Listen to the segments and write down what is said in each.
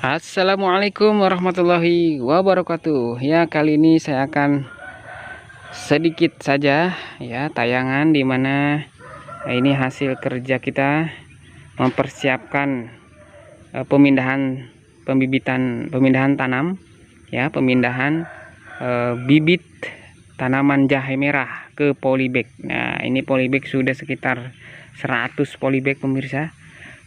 Assalamualaikum warahmatullahi wabarakatuh. Ya, kali ini saya akan sedikit saja ya tayangan dimana ini hasil kerja kita mempersiapkan pemindahan tanam ya, pemindahan bibit tanaman jahe merah ke polybag. Nah, ini polybag sudah sekitar 100 polybag pemirsa.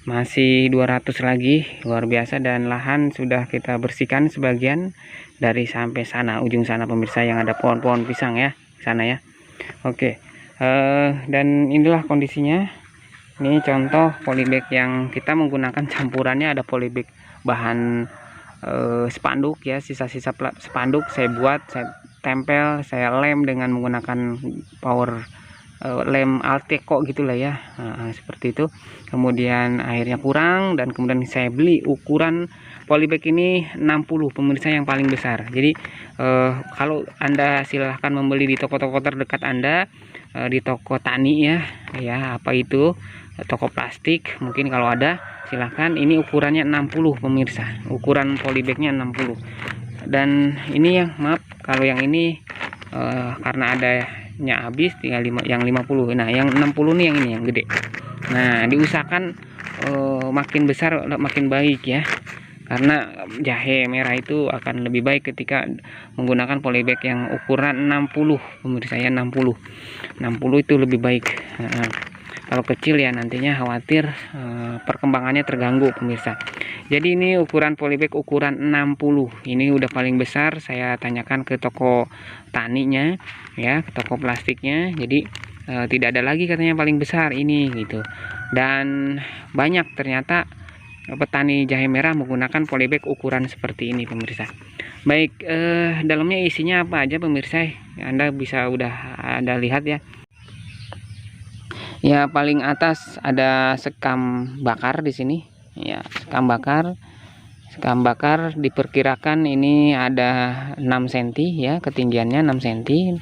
Masih 200 lagi, luar biasa, dan lahan sudah kita bersihkan sebagian dari sampai sana, ujung sana pemirsa, yang ada pohon-pohon pisang ya sana ya. Oke, dan inilah kondisinya. Ini contoh polybag yang kita menggunakan campurannya. Ada polybag bahan spanduk ya, sisa-sisa spanduk saya buat, saya tempel, saya lem dengan menggunakan power lem Alteco gitulah ya. Seperti itu. Kemudian airnya kurang, dan kemudian saya beli ukuran polybag ini 60 pemirsa, yang paling besar. Jadi kalau Anda silahkan membeli di toko-toko terdekat Anda, di toko tani ya apa itu, toko plastik mungkin kalau ada, silahkan. Ini ukurannya 60 pemirsa, ukuran polybagnya 60. Dan ini yang maaf, kalau yang ini karena adanya habis, tinggal yang 50. Nah, yang 60 nih, yang ini yang gede. Nah, diusahakan makin besar makin baik ya, karena jahe merah itu akan lebih baik ketika menggunakan polybag yang ukuran 60 pemirsa ya. 60 itu lebih baik. Kalau kecil ya nantinya khawatir perkembangannya terganggu pemirsa. Jadi ini ukuran polybag ukuran 60. Ini udah paling besar. Saya tanyakan ke toko taninya ya, ke toko plastiknya. Jadi tidak ada lagi katanya paling besar ini gitu. Dan banyak ternyata petani jahe merah menggunakan polybag ukuran seperti ini pemirsa. Baik, dalamnya isinya apa aja pemirsa? Anda bisa udah Anda lihat ya. Ya, paling atas ada sekam bakar di sini. Ya, sekam bakar. Sekam bakar diperkirakan ini ada 6 cm ya, ketinggiannya 6 cm.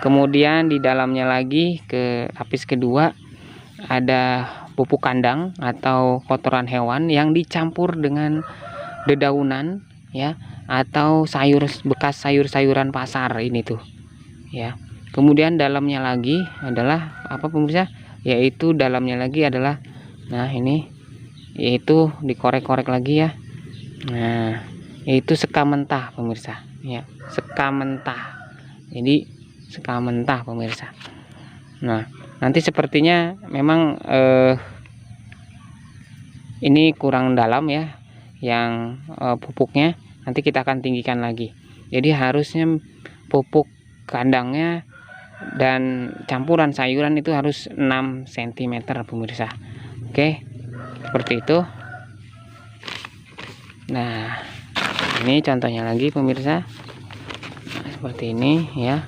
Kemudian di dalamnya lagi, ke lapis kedua, ada pupuk kandang atau kotoran hewan yang dicampur dengan dedaunan ya, atau bekas sayur-sayuran pasar ini tuh ya. Kemudian dalamnya lagi adalah apa pemirsa? Yaitu dalamnya lagi adalah, nah ini, yaitu dikorek-korek lagi ya. Nah, yaitu sekam mentah pemirsa ya, sekam mentah. Jadi sekam mentah pemirsa. Nah, nanti sepertinya memang ini kurang dalam ya, yang pupuknya nanti kita akan tinggikan lagi. Jadi harusnya pupuk kandangnya dan campuran sayuran itu harus 6 cm pemirsa. Oke, seperti itu. Nah, ini contohnya lagi pemirsa. Nah, seperti ini ya,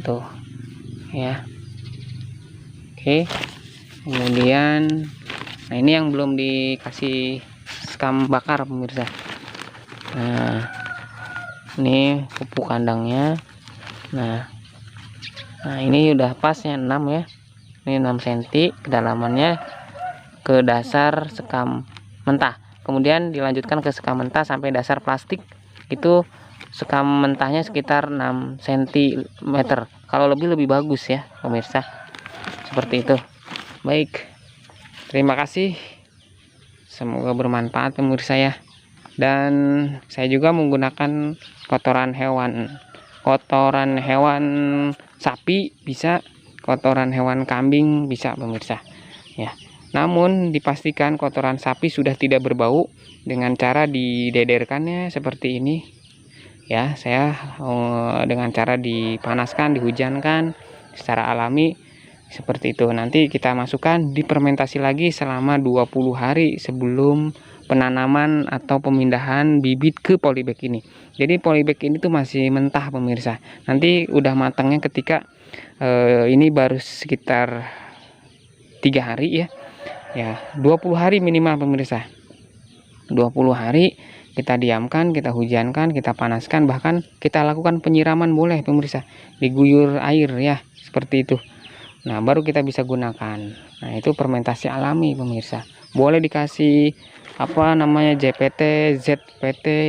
tuh ya. Oke, kemudian nah ini yang belum dikasih sekam bakar pemirsa. Nah, ini pupuk kandangnya. Nah, ini udah pasnya 6 ya. Ini 6 cm kedalamannya ke dasar sekam mentah. Kemudian dilanjutkan ke sekam mentah sampai dasar plastik. Itu sekam mentahnya sekitar 6 cm. Kalau lebih bagus ya pemirsa. Seperti itu. Baik. Terima kasih. Semoga bermanfaat pemirsa ya. Dan saya juga menggunakan kotoran hewan. Kotoran hewan sapi bisa, kotoran hewan kambing bisa pemirsa ya. Namun dipastikan kotoran sapi sudah tidak berbau dengan cara didederkannya seperti ini ya. Saya dengan cara dipanaskan, dihujankan secara alami seperti itu. Nanti kita masukkan, difermentasi lagi selama 20 hari sebelum penanaman atau pemindahan bibit ke polybag ini. Jadi polybag ini tuh masih mentah pemirsa. Nanti udah matangnya ketika ini baru sekitar 3 hari ya. Ya, 20 hari minimal pemirsa. 20 hari kita diamkan, kita hujankan, kita panaskan, bahkan kita lakukan penyiraman boleh pemirsa. Diguyur air ya, seperti itu. Nah, baru kita bisa gunakan. Nah, itu fermentasi alami pemirsa. Boleh dikasih apa namanya, ZPT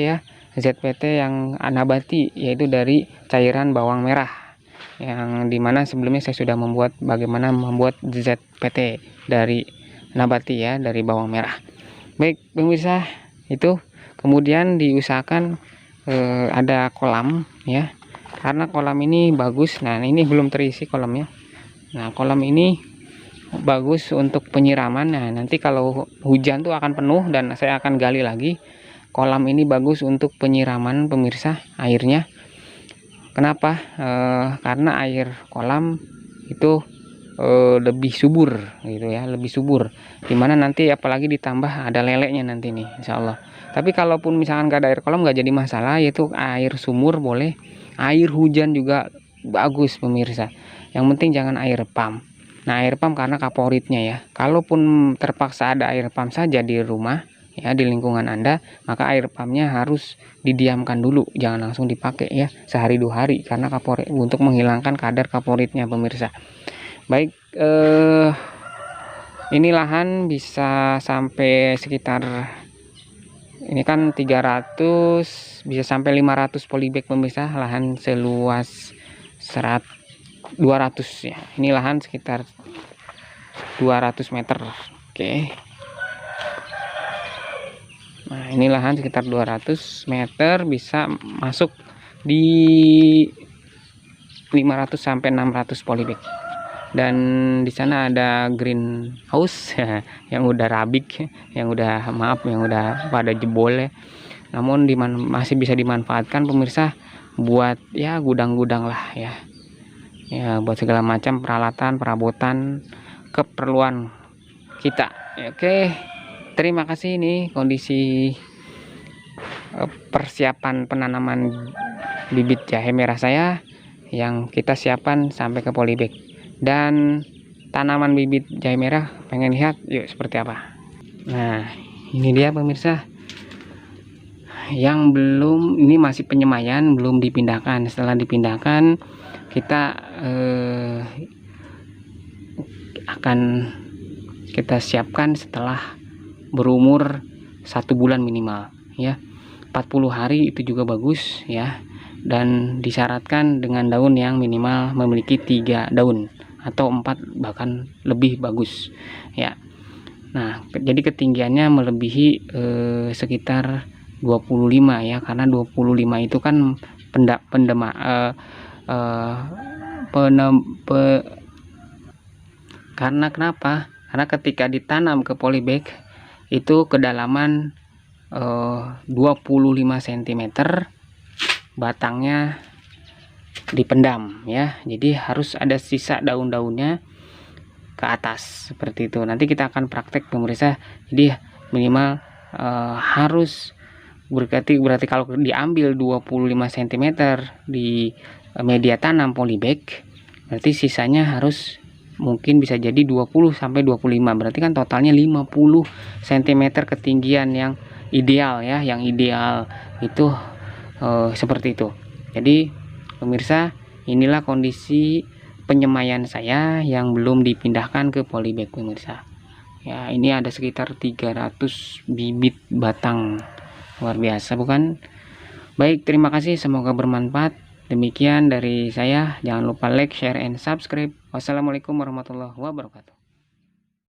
ya, ZPT yang nabati, yaitu dari cairan bawang merah, yang dimana sebelumnya saya sudah membuat bagaimana membuat ZPT dari nabati ya, dari bawang merah. Baik pemirsa, itu kemudian diusahakan ada kolam ya, karena kolam ini bagus. Nah ini belum terisi kolamnya. Nah kolam ini bagus untuk penyiraman. Nah nanti kalau hujan tuh akan penuh dan saya akan gali lagi. Kolam ini bagus untuk penyiraman pemirsa, airnya. Kenapa? Karena air kolam itu lebih subur gitu ya, lebih subur, dimana nanti apalagi ditambah ada leleknya nanti nih insya Allah. Tapi kalaupun misalkan gak ada air kolam nggak jadi masalah, yaitu air sumur boleh, air hujan juga bagus pemirsa, yang penting jangan air pump. Nah air pump karena kaporitnya ya, kalaupun terpaksa ada air pump saja di rumah ya, di lingkungan Anda, maka air pumpnya harus didiamkan dulu, jangan langsung dipakai ya, sehari 2 hari, karena kaporit, untuk menghilangkan kadar kaporitnya pemirsa. Baik, ini lahan bisa sampai sekitar, ini kan 300, bisa sampai 500 polybag pemirsa, lahan seluas 200 ya. Ini lahan sekitar 200 meter. Oke. Nah, ini lahan sekitar 200 meter, bisa masuk di 500 sampai 600 polybag. Dan di sana ada greenhouse yang udah rabik, yang udah yang udah pada jebol ya. Namun masih bisa dimanfaatkan pemirsa buat ya gudang-gudang lah ya. Ya buat segala macam peralatan, perabotan, keperluan kita. Oke. Terima kasih, ini kondisi persiapan penanaman bibit jahe merah saya yang kita siapkan sampai ke polybag. Dan tanaman bibit jahe merah, pengen lihat yuk seperti apa. Nah ini dia pemirsa, yang belum, ini masih penyemaian, belum dipindahkan. Setelah dipindahkan kita akan kita siapkan setelah berumur 1 bulan minimal ya, 40 hari itu juga bagus ya. Dan disyaratkan dengan daun yang minimal memiliki 3 daun atau 4 bahkan lebih bagus ya. Nah jadi ketinggiannya melebihi sekitar 25 ya, karena 25 itu kan karena kenapa? Karena ketika ditanam ke polybag itu kedalaman 25 cm batangnya dipendam ya, jadi harus ada sisa daun-daunnya ke atas seperti itu. Nanti kita akan praktek pemirsa, jadi minimal harus berarti kalau diambil 25 cm di media tanam polybag, berarti sisanya harus mungkin bisa jadi 20 sampai 25, berarti kan totalnya 50 cm ketinggian yang ideal ya, yang ideal itu seperti itu. Jadi pemirsa, inilah kondisi penyemaian saya yang belum dipindahkan ke polybag pemirsa ya. Ini ada sekitar 300 bibit batang, luar biasa bukan? Baik, terima kasih, semoga bermanfaat. Demikian dari saya, jangan lupa like, share, and subscribe. Wassalamualaikum warahmatullahi wabarakatuh.